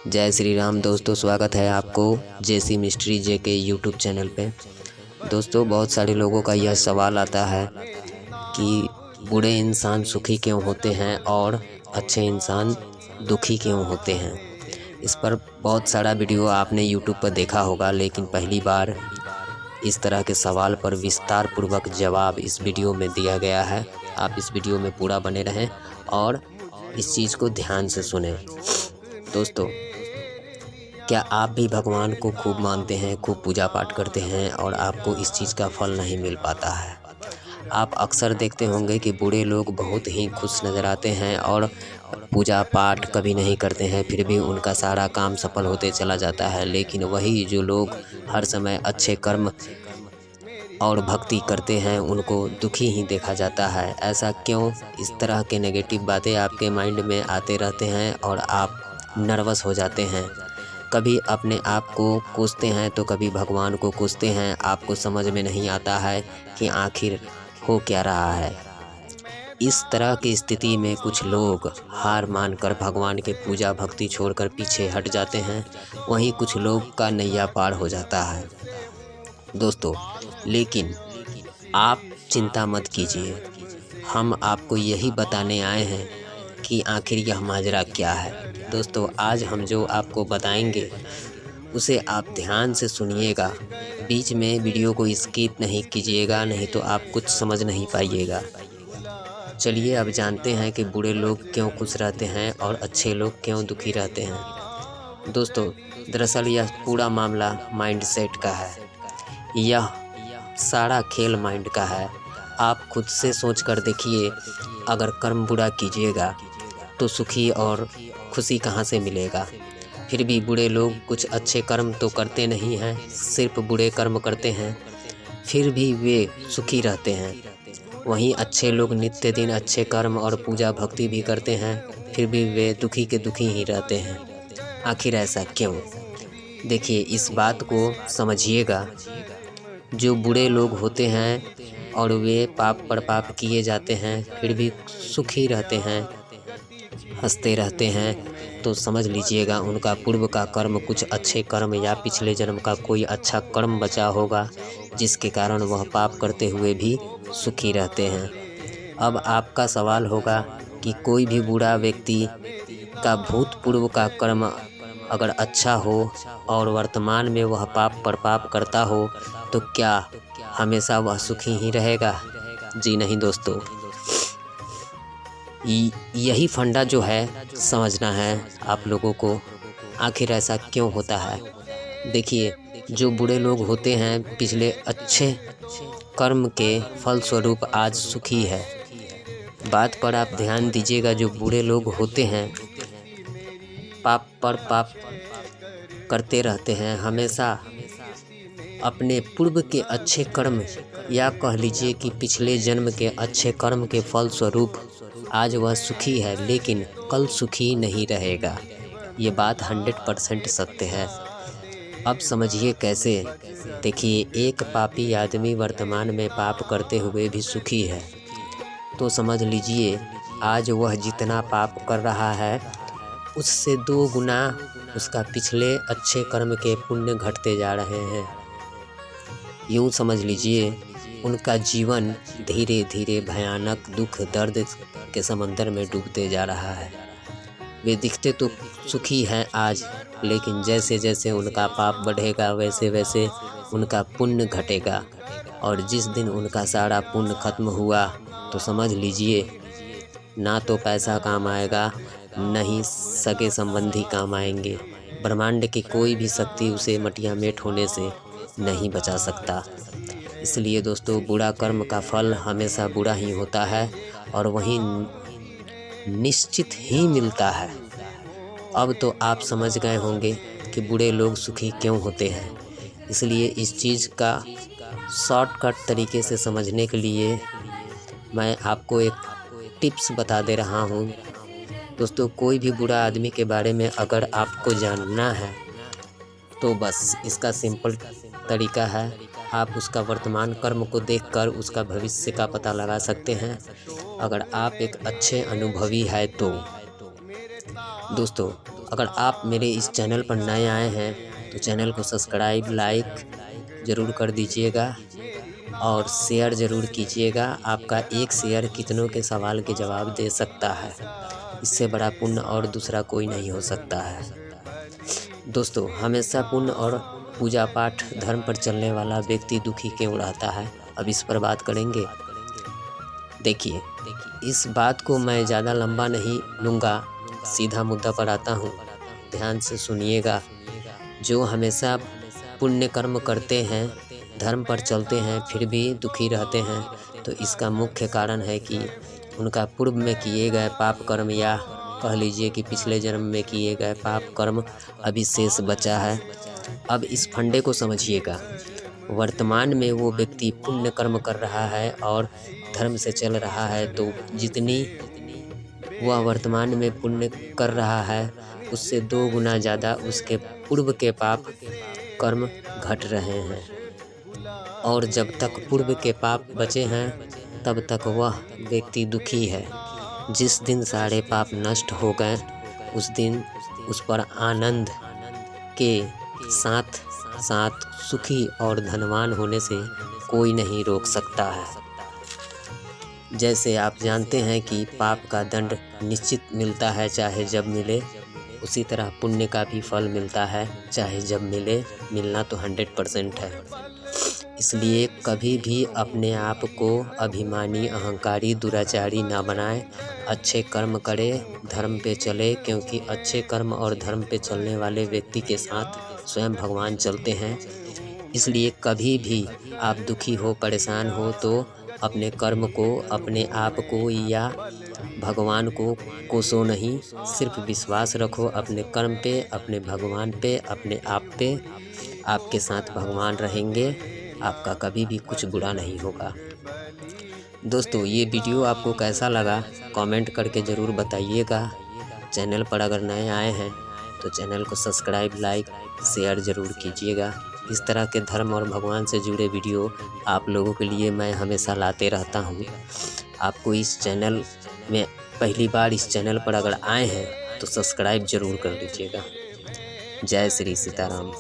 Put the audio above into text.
जय श्री राम दोस्तों, स्वागत है आपको जेसी मिस्ट्री जे के यूट्यूब चैनल पे। दोस्तों, बहुत सारे लोगों का यह सवाल आता है कि बुरे इंसान सुखी क्यों होते हैं और अच्छे इंसान दुखी क्यों होते हैं। इस पर बहुत सारा वीडियो आपने यूट्यूब पर देखा होगा, लेकिन पहली बार इस तरह के सवाल पर विस्तार पूर्वक जवाब इस वीडियो में दिया गया है। आप इस वीडियो में पूरा बने रहें और इस चीज़ को ध्यान से सुनें। दोस्तों, क्या आप भी भगवान को खूब मानते हैं, खूब पूजा पाठ करते हैं और आपको इस चीज़ का फल नहीं मिल पाता है? आप अक्सर देखते होंगे कि बूढ़े लोग बहुत ही खुश नज़र आते हैं और पूजा पाठ कभी नहीं करते हैं, फिर भी उनका सारा काम सफल होते चला जाता है। लेकिन वही जो लोग हर समय अच्छे कर्म और भक्ति करते हैं, उनको दुखी ही देखा जाता है। ऐसा क्यों? इस तरह के नेगेटिव बातें आपके माइंड में आते रहते हैं और आप नर्वस हो जाते हैं। कभी अपने आप को कोसते हैं तो कभी भगवान को कोसते हैं। आपको समझ में नहीं आता है कि आखिर हो क्या रहा है। इस तरह की स्थिति में कुछ लोग हार मानकर भगवान के पूजा भक्ति छोड़कर पीछे हट जाते हैं। वहीं कुछ लोग का नैया पार हो जाता है। दोस्तों, लेकिन आप चिंता मत कीजिए, हम आपको यही बताने आए हैं कि आखिर यह माजरा क्या है। दोस्तों, आज हम जो आपको बताएंगे उसे आप ध्यान से सुनिएगा। बीच में वीडियो को स्किप नहीं कीजिएगा, नहीं तो आप कुछ समझ नहीं पाइएगा। चलिए अब जानते हैं कि बुरे लोग क्यों खुश रहते हैं और अच्छे लोग क्यों दुखी रहते हैं। दोस्तों, दरअसल यह पूरा मामला माइंड सेट का है। यह सारा खेल माइंड का है। आप खुद से सोच कर देखिए, अगर कर्म बुरा कीजिएगा तो सुखी और खुशी कहाँ से मिलेगा। फिर भी बुरे लोग कुछ अच्छे कर्म तो करते नहीं हैं, सिर्फ बुरे कर्म करते हैं, फिर भी वे सुखी रहते हैं। वहीं अच्छे लोग नित्य दिन अच्छे कर्म और पूजा भक्ति भी करते हैं, फिर भी वे दुखी के दुखी ही रहते हैं। आखिर ऐसा क्यों? देखिए, इस बात को समझिएगा। जो बुरे लोग होते हैं और वे पाप पर पाप किए जाते हैं, फिर भी सुखी रहते हैं, हंसते रहते हैं, तो समझ लीजिएगा उनका पूर्व का कर्म कुछ अच्छे कर्म या पिछले जन्म का कोई अच्छा कर्म बचा होगा, जिसके कारण वह पाप करते हुए भी सुखी रहते हैं। अब आपका सवाल होगा कि कोई भी बुरा व्यक्ति का भूतपूर्व का कर्म अगर अच्छा हो और वर्तमान में वह पाप पर पाप करता हो, तो क्या हमेशा वह सुखी ही रहेगा? जी नहीं दोस्तों, यही फंडा जो है समझना है आप लोगों को। आखिर ऐसा क्यों होता है? देखिए, जो बुरे लोग होते हैं पिछले अच्छे कर्म के फल स्वरूप आज सुखी है। बात पर आप ध्यान दीजिएगा। जो बुरे लोग होते हैं पाप पर पाप करते रहते हैं, हमेशा अपने पूर्व के अच्छे कर्म या कह लीजिए कि पिछले जन्म के अच्छे कर्म के फल स्वरूप आज वह सुखी है, लेकिन कल सुखी नहीं रहेगा। ये बात 100% सत्य है। अब समझिए कैसे। देखिए, एक पापी आदमी वर्तमान में पाप करते हुए भी सुखी है, तो समझ लीजिए आज वह जितना पाप कर रहा है उससे 2 गुना उसका पिछले अच्छे कर्म के पुण्य घटते जा रहे हैं। यूँ समझ लीजिए उनका जीवन धीरे धीरे भयानक दुख दर्द के समंदर में डूबते जा रहा है। वे दिखते तो सुखी हैं आज, लेकिन जैसे जैसे उनका पाप बढ़ेगा वैसे वैसे उनका पुण्य घटेगा, और जिस दिन उनका सारा पुण्य खत्म हुआ तो समझ लीजिए ना तो पैसा काम आएगा, न ही सगे संबंधी काम आएंगे। ब्रह्मांड की कोई भी शक्ति उसे मटिया मेट होने से नहीं बचा सकता। इसलिए दोस्तों, बुरा कर्म का फल हमेशा बुरा ही होता है और वही निश्चित ही मिलता है। अब तो आप समझ गए होंगे कि बुरे लोग सुखी क्यों होते हैं। इसलिए इस चीज़ का शॉर्टकट तरीके से समझने के लिए मैं आपको एक टिप्स बता दे रहा हूँ। दोस्तों, कोई भी बुरा आदमी के बारे में अगर आपको जानना है तो बस इसका सिंपल तरीका है, आप उसका वर्तमान कर्म को देखकर उसका भविष्य का पता लगा सकते हैं, अगर आप एक अच्छे अनुभवी है तो। दोस्तों, अगर आप मेरे इस चैनल पर नए आए हैं तो चैनल को सब्सक्राइब लाइक ज़रूर कर दीजिएगा और शेयर ज़रूर कीजिएगा। आपका एक शेयर कितनों के सवाल के जवाब दे सकता है। इससे बड़ा पुण्य और दूसरा कोई नहीं हो सकता है। दोस्तों, हमेशा पुण्य और पूजा पाठ धर्म पर चलने वाला व्यक्ति दुखी क्यों रहता है, अब इस पर बात करेंगे। देखिए, इस बात को मैं ज़्यादा लंबा नहीं लूँगा, सीधा मुद्दा पर आता हूँ। ध्यान से सुनिएगा। जो हमेशा पुण्य कर्म करते हैं, धर्म पर चलते हैं, फिर भी दुखी रहते हैं, तो इसका मुख्य कारण है कि उनका पूर्व में किए गए पाप कर्म या कह लीजिए कि पिछले जन्म में किए गए पाप कर्म अभी शेष बचा है। अब इस फंडे को समझिएगा। वर्तमान में वो व्यक्ति पुण्य कर्म कर रहा है और धर्म से चल रहा है, तो जितनी वह वर्तमान में पुण्य कर रहा है उससे 2 गुना ज़्यादा उसके पूर्व के पाप कर्म घट रहे हैं। और जब तक पूर्व के पाप बचे हैं तब तक वह व्यक्ति दुखी है। जिस दिन सारे पाप नष्ट हो गए उस दिन उस पर आनंद के साथ साथ सुखी और धनवान होने से कोई नहीं रोक सकता है। जैसे आप जानते हैं कि पाप का दंड निश्चित मिलता है चाहे जब मिले, उसी तरह पुण्य का भी फल मिलता है चाहे जब मिले। मिलना तो 100% है। इसलिए कभी भी अपने आप को अभिमानी, अहंकारी, दुराचारी ना बनाएं। अच्छे कर्म करें, धर्म पे चले, क्योंकि अच्छे कर्म और धर्म पे चलने वाले व्यक्ति के साथ स्वयं भगवान चलते हैं। इसलिए कभी भी आप दुखी हो, परेशान हो तो अपने कर्म को, अपने आप को या भगवान को कोसो नहीं। सिर्फ विश्वास रखो अपने कर्म पे, अपने भगवान पे, अपने आप पे। आपके साथ भगवान रहेंगे, आपका कभी भी कुछ बुरा नहीं होगा। दोस्तों, ये वीडियो आपको कैसा लगा कमेंट करके ज़रूर बताइएगा। चैनल पर अगर नए आए हैं तो चैनल को सब्सक्राइब लाइक शेयर ज़रूर कीजिएगा। इस तरह के धर्म और भगवान से जुड़े वीडियो आप लोगों के लिए मैं हमेशा लाते रहता हूँ। आपको इस चैनल में पहली बार इस चैनल पर अगर आए हैं तो सब्सक्राइब ज़रूर कर लीजिएगा। जय श्री सीताराम।